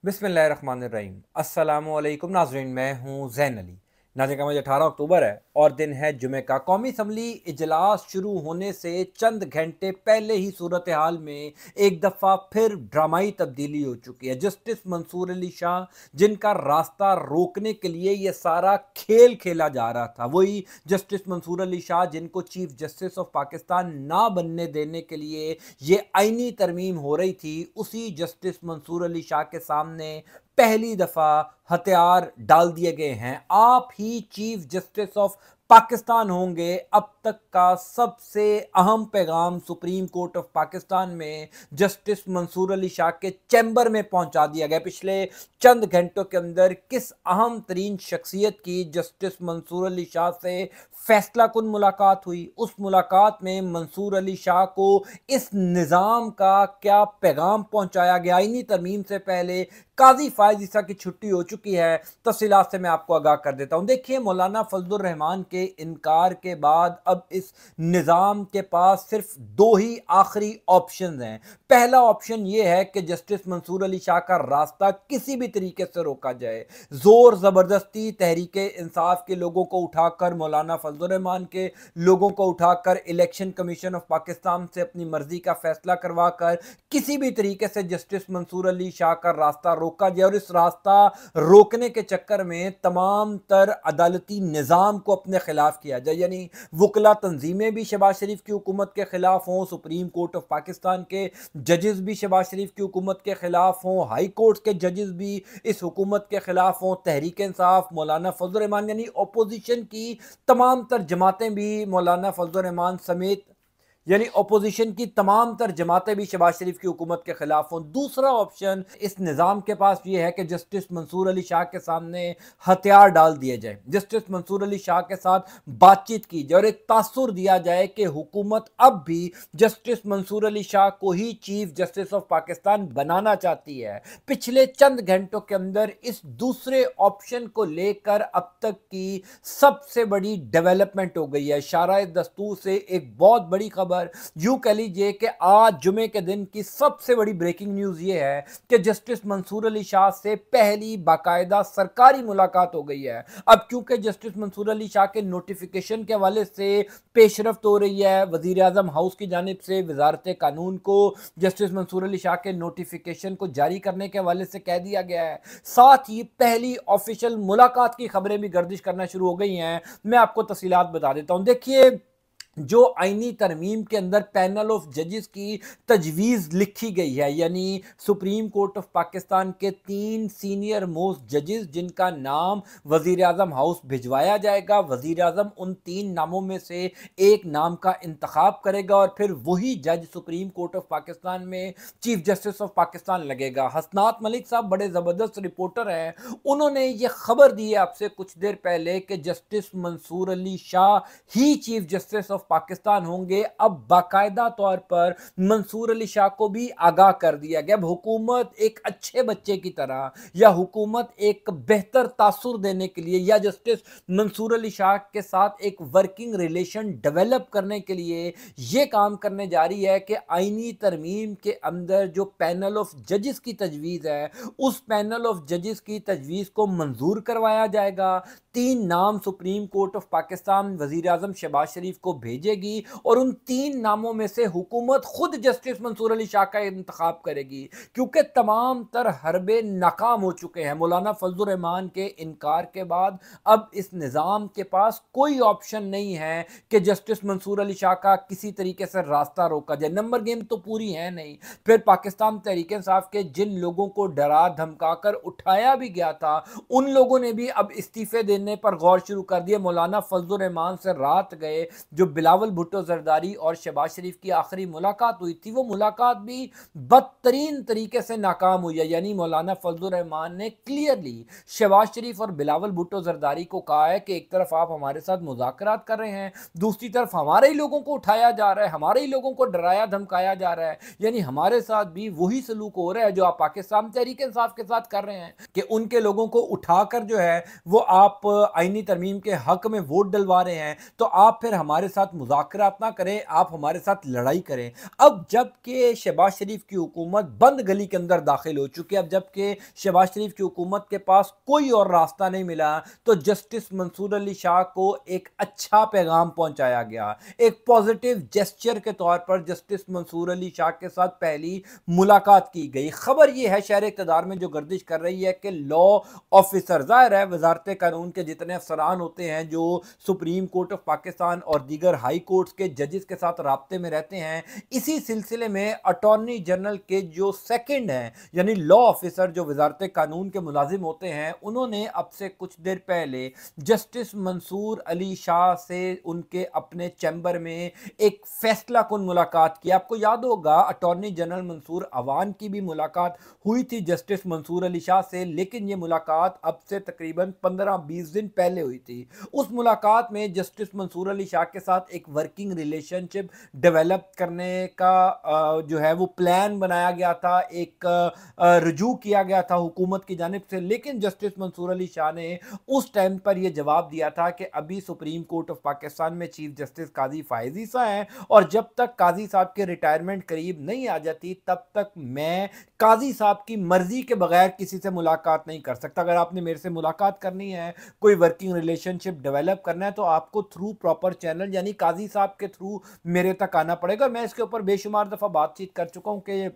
बिस्मिल्लाहिर्रहमानिर्रहीम। अस्सलामुअलैकुम नाज़रीन, मैं हूँ ज़ैन अली। नाज़रीन, आज 18 अक्टूबर है और दिन है जुमे का। कौमी असम्बली इजलास शुरू होने से चंद घंटे पहले ही सूरत हाल में एक दफ़ा फिर ड्रामाई तब्दीली हो चुकी है। जस्टिस मंसूर अली शाह, जिनका रास्ता रोकने के लिए ये सारा खेल खेला जा रहा था, वही जस्टिस मंसूर अली शाह जिनको चीफ जस्टिस ऑफ पाकिस्तान ना बनने देने के लिए ये आईनी तरमीम हो रही थी, उसी जस्टिस मंसूर अली शाह के सामने पहली दफा हथियार डाल दिए गए हैं। आप ही चीफ जस्टिस ऑफ पाकिस्तान होंगे। अब तक का सबसे अहम पैगाम सुप्रीम कोर्ट ऑफ पाकिस्तान में जस्टिस मंसूर अली शाह के चैम्बर में पहुंचा दिया गया। पिछले चंद घंटों के अंदर किस अहम तरीन शख्सियत की जस्टिस मंसूर अली शाह से फैसला कुन मुलाकात हुई, उस मुलाकात में मंसूर अली शाह को इस निज़ाम का क्या पैगाम पहुंचाया गया। इन्हीं तरमीम से पहले काजी फायज ईसा की छुट्टी हो चुकी है। तफसीलात से मैं आपको आगाह कर देता हूं। देखिए, मौलाना फजलुर रहमान के इनकार के बाद अब इस निज़ाम के पास सिर्फ दो ही आखिरी ऑप्शन हैं। पहला ऑप्शन यह है कि जस्टिस मंसूर अली शाह का रास्ता किसी भी तरीके से रोका जाए। जोर जबरदस्ती तहरीक इंसाफ के लोगों को उठाकर, मौलाना फजलुर रहमान के लोगों को उठाकर इलेक्शन कमीशन ऑफ पाकिस्तान से अपनी मर्जी का फैसला करवाकर किसी भी तरीके से जस्टिस मंसूर अली शाह का रास्ता रोका जाए और इस रास्ता रोकने के चक्कर में तमाम तर अदालती निज़ाम को अपने खिलाफ किया जाए। यानी वकला तंजीमें भी शहबाज शरीफ की हुकूमत के खिलाफ हों, सुप्रीम कोर्ट ऑफ पाकिस्तान के जजेस भी शहबाज शरीफ की हुकूमत के खिलाफ हों, हाई कोर्ट के जजेस भी इस हुकूमत के खिलाफ हों, तहरीक इंसाफ, मौलाना फजल रहमान यानी अपोजिशन की तमाम तर जमातें भी मौलाना फजल रहमान समेत यानी अपोजिशन की तमाम तर जमातें भी शहबाज शरीफ की हुकूमत के खिलाफ हों। दूसरा ऑप्शन इस निज़ाम के पास ये है कि जस्टिस मंसूर अली शाह के सामने हथियार डाल दिए जाए, जस्टिस मंसूर अली शाह के साथ बातचीत की जाए और एक तासुर दिया जाए कि हुकूमत अब भी जस्टिस मंसूर अली शाह को ही चीफ जस्टिस ऑफ पाकिस्तान बनाना चाहती है। पिछले चंद घंटों के अंदर इस दूसरे ऑप्शन को लेकर अब तक की सबसे बड़ी डेवलपमेंट हो गई है। शारा दस्तूर से एक बहुत बड़ी खबर, यूं कह लीजिए कि आज जुमे के दिन की सबसे बड़ी ब्रेकिंग न्यूज यह है कि जस्टिस मंसूर अली शाह से पहली बाकायदा सरकारी मुलाकात हो गई है। अब क्योंकि जस्टिस मंसूर अली शाह के नोटिफिकेशन के हवाले से पेशरफ्त हो रही है, वजीर आजम हाउस की जानिब से वजारत कानून को जस्टिस मंसूर अली शाह के नोटिफिकेशन को जारी करने के हवाले से कह दिया गया है। साथ ही पहली ऑफिशियल मुलाकात की खबरें भी गर्दिश करना शुरू हो गई हैं। मैं आपको तफसीलात बता देता हूं। देखिए, जो आईनी तरमीम के अंदर पैनल ऑफ जजेस की तजवीज़ लिखी गई है, यानी सुप्रीम कोर्ट ऑफ पाकिस्तान के 3 सीनियर मोस्ट जजेस जिनका नाम वजीर आजम हाउस भिजवाया जाएगा, वजीर आजम उन 3 नामों में से एक नाम का इंतखाब करेगा और फिर वही जज सुप्रीम कोर्ट ऑफ पाकिस्तान में चीफ जस्टिस ऑफ पाकिस्तान लगेगा। हसनात मलिक साहब बड़े ज़बरदस्त रिपोर्टर हैं, उन्होंने ये खबर दी है आपसे कुछ देर पहले कि justice Mansoor Ali Shah he chief justice of Pakistan होंगे। अब बाकायदा तौर पर मंसूर अली शाह को भी आगाह कर दिया गया। अब हुकूमत एक अच्छे बच्चे की तरह या हुकूमत एक बेहतर तासुर देने के लिए या जस्टिस मंसूर अली शाह के साथ एक वर्किंग रिलेशन डेवलप करने के लिए यह काम करने जा रही है कि आईनी तरमीम के अंदर जो पैनल ऑफ जजेस की तजवीज़ है, उस पैनल ऑफ जजेस की तजवीज़ को मंजूर करवाया जाएगा। 3 नाम सुप्रीम कोर्ट ऑफ पाकिस्तान वजीर आजम शहबाज शरीफ को भेजेगी और उन 3 नामों में से हुकूमत खुद जस्टिस मंसूर अली शाह का इंतखाब करेगी, क्योंकि तमाम तर हरबे नाकाम हो चुके हैं। मौलाना फजलुर रहमान के इनकार के बाद अब इस निज़ाम के पास कोई ऑप्शन नहीं है कि जस्टिस मंसूर अली शाह का किसी तरीके से रास्ता रोका जाए। नंबर गेम तो पूरी है नहीं। फिर पाकिस्तान तहरीक इंसाफ के जिन लोगों को डरा धमका कर उठाया भी गया था, उन लोगों ने भी अब इस्तीफे देने पर गौर शुरू कर दिया। मौलाना फजलुर रहमान से रात गए जो बिलावल भुट्टो जरदारी और शहबाज शरीफ की आखिरी मुलाकात हुई थी, वो मुलाकात भी बदतरीन तरीके से नाकाम हुई है। यानी मौलाना फजलुर रहमान ने क्लियरली शहबाज शरीफ और बिलावल भुट्टो जरदारी को कहा है कि एक तरफ आप हमारे साथ मुज़ाकरात कर रहे हैं, दूसरी तरफ हमारे ही लोगों को उठाया जा रहा है, हमारे ही लोगों को डराया धमकाया जा रहा है। यानी हमारे साथ भी वही सलूक हो रहा है जो आप पाकिस्तान तहरीक इंसाफ के साथ कर रहे हैं कि उनके लोगों को उठाकर जो है वो आप आईनी तरमीम के हक में वोट डलवा रहे हैं, तो आप फिर हमारे साथ साथ मुज़ाकरात ना करें, आप हमारे साथ लड़ाई करें। अब जबकि शहबाज शरीफ की हुकूमत बंद गली के अंदर दाखिल हो चुकी है, अब जबकि शहबाज शरीफ की हुकूमत के पास कोई और रास्ता नहीं मिला, तो जस्टिस मंसूर अली शाह को एक अच्छा पैगाम पहुंचाया गया। एक पॉजिटिव जेस्चर के तौर पर जस्टिस मंसूर अली शाह के साथ पहली मुलाकात की गई। खबर यह है शहर इक़्तिदार में जो गर्दिश कर रही है कि लॉ ऑफिसर, ज़ाहिर है वजारत कानून के जितने अफसरान होते हैं जो सुप्रीम कोर्ट ऑफ पाकिस्तान और दीगर हाई कोर्ट्स के जजेस के साथ राब्ते में रहते हैं, इसी सिलसिले में अटॉर्नी जनरल के जो सेकंड हैं यानी लॉ ऑफिसर जो वजारत कानून के मुलाजिम होते हैं, उन्होंने अब से कुछ देर पहले जस्टिस मंसूर अली शाह से उनके अपने चैम्बर में एक फैसला कुन मुलाकात की। आपको याद होगा अटॉर्नी जनरल मंसूर अवान की भी मुलाकात हुई थी जस्टिस मंसूर अली शाह से, लेकिन ये मुलाकात अब से तकरीबन 15-20 दिन पहले हुई थी। उस मुलाकात में जस्टिस मंसूर अली शाह के साथ एक वर्किंग रिलेशनशिप डेवलप करने का जो है वो प्लान बनाया गया था, एक रुजू किया गया था हुकूमत की जानिब से, लेकिन जस्टिस मंसूर अली शाह ने उस टाइम पर यह जवाब दिया था कि अभी सुप्रीम कोर्ट ऑफ पाकिस्तान में चीफ जस्टिस काजी फायज ईसा हैं और जब तक काजी साहब के रिटायरमेंट करीब नहीं आ जाती तब तक मैं काजी साहब की मर्जी के बगैर किसी से मुलाकात नहीं कर सकता। अगर आपने मेरे से मुलाकात करनी है, कोई वर्किंग रिलेशनशिप डेवलप करना है, तो आपको थ्रू प्रॉपर चैनल यानी काजी साहब के थ्रू मेरे तक आना पड़ेगा। मैं इसके ऊपर बेशुमार दफ़ा बातचीत कर चुका हूं कि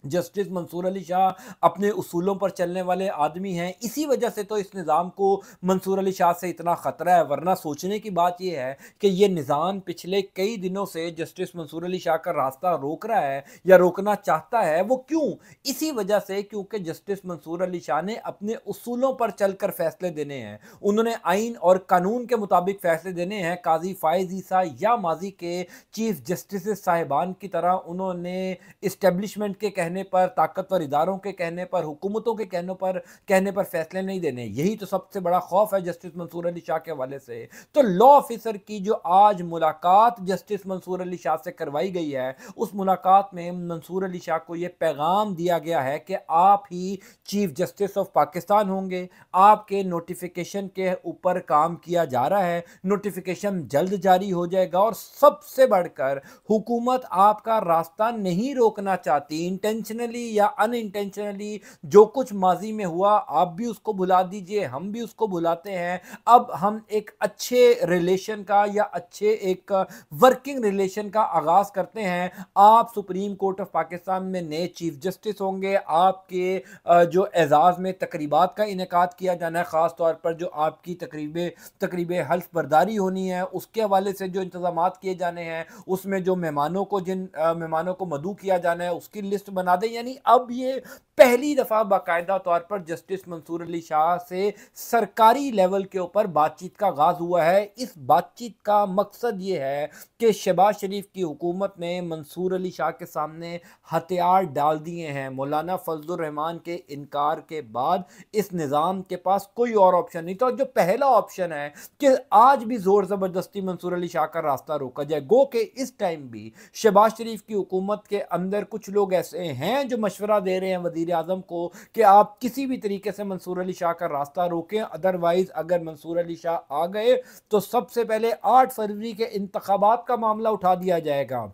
जस्टिस मंसूर अली शाह अपने उसूलों पर चलने वाले आदमी हैं, इसी वजह से तो इस निज़ाम को मंसूर अली शाह से इतना ख़तरा है। वरना सोचने की बात यह है कि ये निज़ाम पिछले कई दिनों से जस्टिस मंसूर अली शाह का रास्ता रोक रहा है या रोकना चाहता है। वो क्यों? इसी वजह से क्योंकि जस्टिस मंसूर अली शाह ने अपने उसूलों पर चलकर फैसले देने हैं। उन्होंने आइन और कानून के मुताबिक फैसले देने हैं। काजी फायज ईसा या माजी के चीफ जस्टिस साहिबान की तरह उन्होंने इस्टेब्लिशमेंट के कहने पर, ताकतवर इदारों के कहने पर, हुकूमतों के कहने पर फैसले नहीं देने। यही तो सबसे बड़ा खौफ है जस्टिस मंसूर अली शाह के हवाले से। तो लॉ ऑफिसर की जो आज मुलाकात जस्टिस मंसूर अली शाह से करवाई गई है, उस मुलाकात में मंसूर अली शाह को यह पैगाम दिया गया है कि आप ही चीफ जस्टिस ऑफ पाकिस्तान होंगे। आपके नोटिफिकेशन के ऊपर काम किया जा रहा है, नोटिफिकेशन जल्द जारी हो जाएगा और सबसे बढ़कर हुकूमत आपका रास्ता नहीं रोकना चाहती। इंटेंशनली या अनइंटेंशनली जो कुछ माजी में हुआ आप भी उसको भुला दीजिए, हम भी उसको भुलाते हैं। अब हम एक अच्छे रिलेशन का या अच्छे एक वर्किंग रिलेशन का आगाज करते हैं। आप सुप्रीम कोर्ट ऑफ पाकिस्तान में नए चीफ जस्टिस होंगे। आपके जो एजाज में तकरीबात का इनेकाद किया जाना है, ख़ास तौर पर जो आपकी तकरीबें हल्फ बर्दारी होनी है, उसके हवाले से जो इंतजामात किए जाने हैं, उसमें जो जिन मेहमानों को मदऊ किया जाना है उसकी लिस्ट बना दें। यानी अब ये पहली दफा बाकायदा तौर पर जस्टिस मंसूर अली शाह से सरकारी लेवल के ऊपर बातचीत का आगाज हुआ है। इस बातचीत का मकसद ये है कि शहबाज शरीफ की हुकूमत ने मंसूर अली शाह के सामने हथियार डाल दिए हैं। मौलाना फजलुर रहमान के इनकार के बाद इस निज़ाम के पास कोई और ऑप्शन नहीं। तो जो पहला ऑप्शन है कि आज भी जोर ज़बरदस्ती मंसूर अली शाह का रास्ता रोका जाए, गो के इस टाइम भी शहबाज शरीफ की हुकूमत के अंदर कुछ लोग ऐसे हैं जो मशवरा दे रहे हैं वज़ीर आज़म को कि आप किसी भी तरीके से मंसूर अली शाह का रास्ता रोकें, अदरवाइज अगर मंसूर अली शाह आ गए तो सबसे पहले 8 फरवरी के इंतखाबात का मामला उठा दिया जाएगा।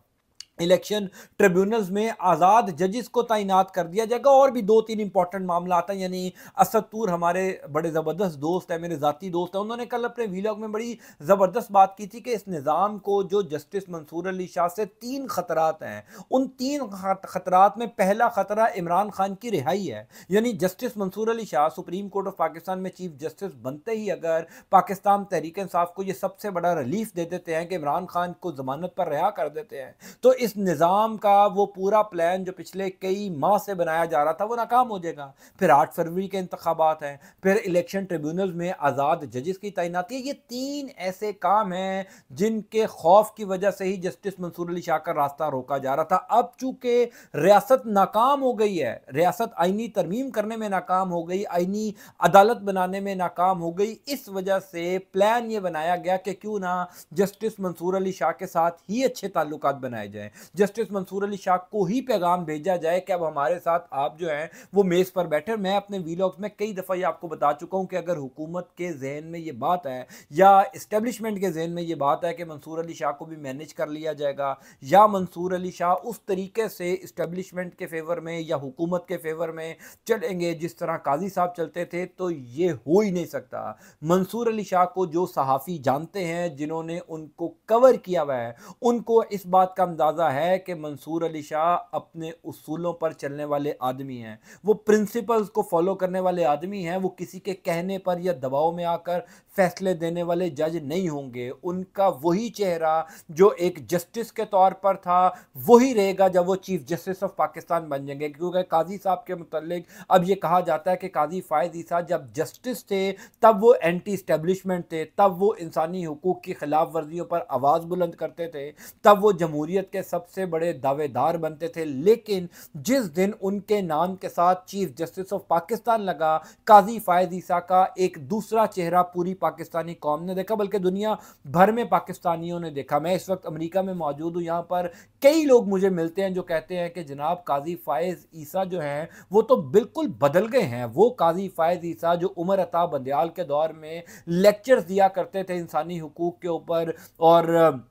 इलेक्शन ट्रिब्यूनल्स में आज़ाद जजेस को तैनात कर दिया जाएगा और भी 2-3 इंपॉर्टेंट मामला आता है। यानी असद तूर हमारे बड़े ज़बरदस्त दोस्त है, मेरे ज़ाती दोस्त है, उन्होंने कल अपने वीलॉग में बड़ी ज़बरदस्त बात की थी कि इस निज़ाम को जो जस्टिस मंसूर अली शाह से 3 ख़तरात हैं, उन 3 ख़तरात में पहला ख़तरा इमरान खान की रिहाई है। यानी justice Mansoor Ali Shah supreme court of Pakistan में चीफ जस्टिस बनते ही अगर पाकिस्तान तहरीक इंसाफ को ये सबसे बड़ा रिलीफ दे देते हैं कि इमरान खान को ज़मानत पर रिहा कर देते हैं, तो इस निज़ाम का वो पूरा प्लान जो पिछले कई माह से बनाया जा रहा था वो नाकाम हो जाएगा। फिर 8 फरवरी के इंतखाबात हैं, फिर इलेक्शन ट्रिब्यूनल्स में आज़ाद जजेस की तैनाती है। ये 3 ऐसे काम हैं जिनके खौफ की वजह से ही जस्टिस मंसूर अली शाह का रास्ता रोका जा रहा था। अब चूंकि रियासत नाकाम हो गई है, रियासत आईनी तरमीम करने में नाकाम हो गई, आईनी अदालत बनाने में नाकाम हो गई, इस वजह से प्लान ये बनाया गया कि क्यों ना जस्टिस मंसूर अली शाह के साथ ही अच्छे ताल्लुकात बनाए जाएं। जस्टिस मंसूर अली शाह को ही पैगाम भेजा जाए कि अब हमारे साथ आप जो हैं वो मेज़ पर बैठे। मैं अपने वीलॉग्स में कई दफ़ा ये आपको बता चुका हूँ कि अगर हुकूमत के जहन में ये बात है या इस्टेब्लिशमेंट के जहन में ये बात है कि मंसूर अली शाह को भी मैनेज कर लिया जाएगा या मंसूर अली शाह उस तरीके से इस्टेब्लिशमेंट के फेवर में या हुकूमत के फेवर में चलेंगे जिस तरह काजी साहब चलते थे, तो ये हो ही नहीं सकता। मंसूर अली शाह को जो सहाफ़ी जानते हैं, जिन्होंने उनको कवर किया हुआ है, उनको इस बात का अंदाज़ा है कि मंसूर अली शाह अपने उसूलों पर चलने वाले आदमी हैं। वो प्रिंसिपल्स को फॉलो करने वाले आदमी हैं। वो किसी के कहने पर या दबाव में आकर फैसले देने वाले जज नहीं होंगे। उनका वही चेहरा जो एक जस्टिस के तौर पर था वही रहेगा जब वो चीफ जस्टिस ऑफ पाकिस्तान बन जाएंगे, क्योंकि काजी साहब के मुतल्लिक अब ये कहा जाता है कि काजी फ़ायज़ ईसा जब जस्टिस थे तब वो एंटी इस्टेब्लिशमेंट थे, तब वो इंसानी हुकूक की खिलाफ वर्जियों पर आवाज़ बुलंद करते थे, तब वो जमहूरियत के सबसे बड़े दावेदार बनते थे। लेकिन जिस दिन उनके नाम के साथ चीफ जस्टिस ऑफ पाकिस्तान लगा, काजी फ़ायज़ ईसा का एक दूसरा चेहरा पूरी पाकिस्तानी कौम ने देखा, बल्कि दुनिया भर में पाकिस्तानियों ने देखा। मैं इस वक्त अमेरिका में मौजूद हूँ, यहाँ पर कई लोग मुझे मिलते हैं जो कहते हैं कि जनाब काजी फ़ायज़ ईसा जो हैं वो तो बिल्कुल बदल गए हैं। वो काजी फ़ायज़ ईसा जो उमर अता बंदियाल के दौर में लेक्चर्स दिया करते थे इंसानी हुकूक के ऊपर और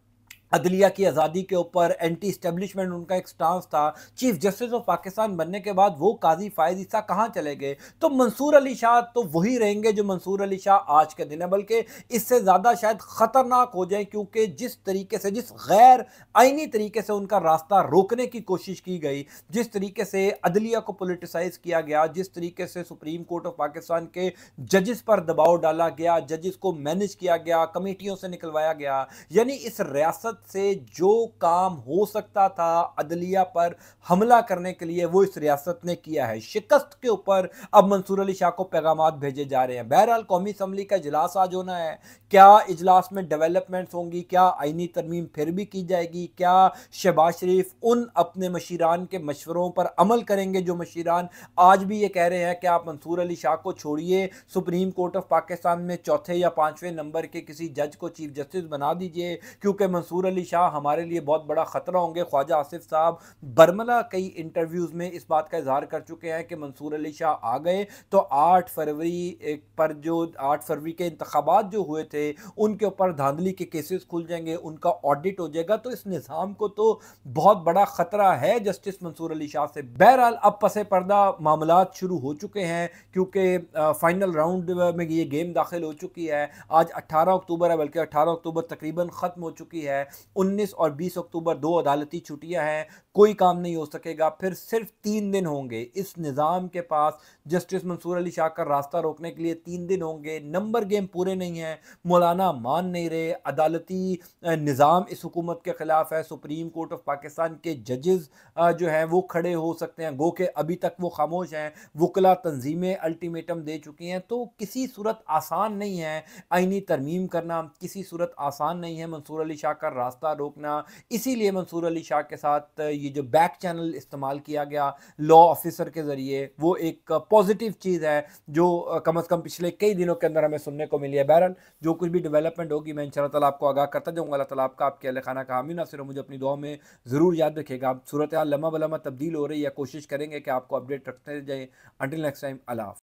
अदलिया की आज़ादी के ऊपर, एंटी इस्टेब्लिशमेंट उनका एक स्टांस था, चीफ जस्टिस ऑफ पाकिस्तान बनने के बाद वो काजी फ़ायज़ ईसा कहाँ चले गए? तो मंसूर अली शाह तो वही रहेंगे जो मंसूर अली शाह आज के दिन है, बल्कि इससे ज़्यादा शायद ख़तरनाक हो जाए, क्योंकि जिस तरीके से, जिस गैर आइनी तरीके से उनका रास्ता रोकने की कोशिश की गई, जिस तरीके से अदलिया को पोलिटिसाइज़ किया गया, जिस तरीके से सुप्रीम कोर्ट ऑफ पाकिस्तान के जजेस पर दबाव डाला गया, जजेस को मैनेज किया गया, कमेटियों से निकलवाया गया, यानी इस रियासत से जो काम हो सकता था अदलिया पर हमला करने के लिए वो इस रियासत ने किया है। शिकस्त के ऊपर अब मंसूर अली शाह को पैगामात भेजे जा रहे हैं। बहरहाल कौमी असम्बली का इजलास आज होना है, क्या इजलास में डेवलपमेंट्स होंगी, क्या आईनी तरमीम फिर भी की जाएगी, क्या शहबाज शरीफ उन अपने मशीरान के मशवरों पर अमल करेंगे जो मशीरान आज भी ये कह रहे हैं कि आप मंसूर अली शाह को छोड़िए, सुप्रीम कोर्ट ऑफ पाकिस्तान में चौथे या पांचवें नंबर के किसी जज को चीफ जस्टिस बना दीजिए, क्योंकि मंसूर अली शाह हमारे लिए बहुत बड़ा ख़तरा होंगे। ख्वाजा आसिफ साहब बरमला कई इंटरव्यूज़ में इस बात का इजहार कर चुके हैं कि मंसूर अली शाह आ गए तो 8 फरवरी पर जो 8 फरवरी के इंतखाबात जो हुए थे उनके ऊपर धांधली के केसेस खुल जाएंगे, उनका ऑडिट हो जाएगा, तो इस निज़ाम को तो बहुत बड़ा ख़तरा है जस्टिस मंसूर अली शाह से। बहरहाल अब पसे पर्दा मामलात शुरू हो चुके हैं, क्योंकि फाइनल राउंड में ये गेम दाखिल हो चुकी है। आज 18 अक्टूबर है, बल्कि 18 अक्टूबर तकरीबन ख़त्म हो चुकी है। 19 और 20 अक्टूबर 2 अदालती छुट्टियां हैं, कोई काम नहीं हो सकेगा। फिर सिर्फ 3 दिन होंगे इस निज़ाम के पास जस्टिस मंसूर अली शाह का रास्ता रोकने के लिए। 3 दिन होंगे, नंबर गेम पूरे नहीं हैं, मौलाना मान नहीं रहे, अदालती निज़ाम इस हुकूमत के ख़िलाफ़ है, सुप्रीम कोर्ट ऑफ पाकिस्तान के जजेस जो हैं वो खड़े हो सकते हैं, गो के अभी तक वो खामोश हैं, वकला तंजीमें अल्टीमेटम दे चुकी हैं। तो किसी सूरत आसान नहीं है आइनी तरमीम करना, किसी सूरत आसान नहीं है मंसूर अली शाह का रास्ता रोकना। इसीलिए मंसूर अली शाह के साथ ये जो बैक चैनल इस्तेमाल किया गया लॉ ऑफिसर के ज़रिए, वो एक पॉजिटिव चीज़ है जो कम अज़ कम पिछले कई दिनों के अंदर हमें सुनने को मिली है। बहरहाल जो कुछ भी डेवलपमेंट होगी मैं इंशाअल्लाह ताला आपको आगाह करता जाऊँगा। अल्लाह ताला आपका, आपके अहल खाना का हामी नासिर हो। मुझे अपनी दुआ में ज़रूर याद रखेगा। सूरत हाल लम्हा बलम्हा तब्दील हो रही है, कोशिश करेंगे कि आपको अपडेट रखते जाएँ। अंटिल नेक्स्ट टाइम, अल्लाह हाफ़िज़।